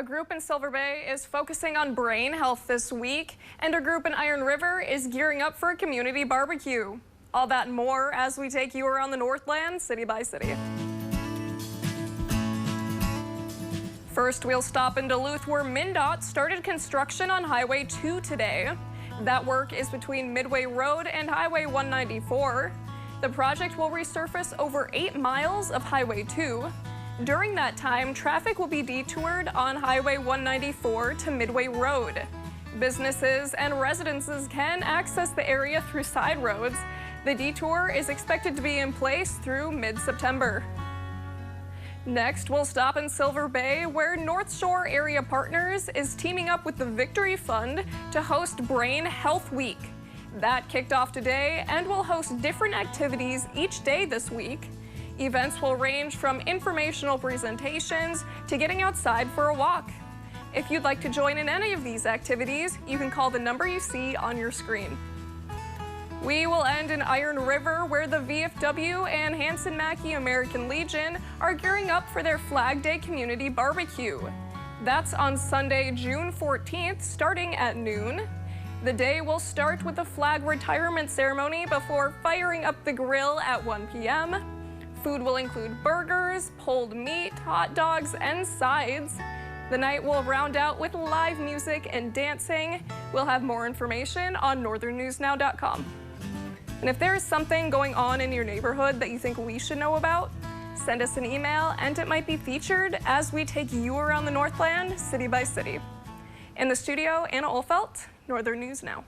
A group in Silver Bay is focusing on brain health this week, and a group in Iron River is gearing up for a community barbecue. All that and more as we take you around the Northland, city by city. First, we'll stop in Duluth, where MnDOT started construction on Highway 2 today. That work is between Midway Road and Highway 194. The project will resurface over 8 miles of Highway 2. During that time, traffic will be detoured on Highway 194 to Midway Road. Businesses and residences can access the area through side roads. The detour is expected to be in place through mid-September. Next, we'll stop in Silver Bay, where North Shore Area Partners is teaming up with the Victory Fund to host Brain Health Week. That kicked off today and will host different activities each day this week. Events will range from informational presentations to getting outside for a walk. If you'd like to join in any of these activities, you can call the number you see on your screen. We will end in Iron River, where the VFW and Hanson Mackie American Legion are gearing up for their Flag Day community barbecue. That's on Sunday, June 14th, starting at noon. The day will start with a flag retirement ceremony before firing up the grill at 1 p.m. Food will include burgers, pulled meat, hot dogs, and sides. The night will round out with live music and dancing. We'll have more information on northernnewsnow.com. And if there is something going on in your neighborhood that you think we should know about, send us an email and it might be featured as we take you around the Northland, city by city. In the studio, Anna Olfelt, Northern News Now.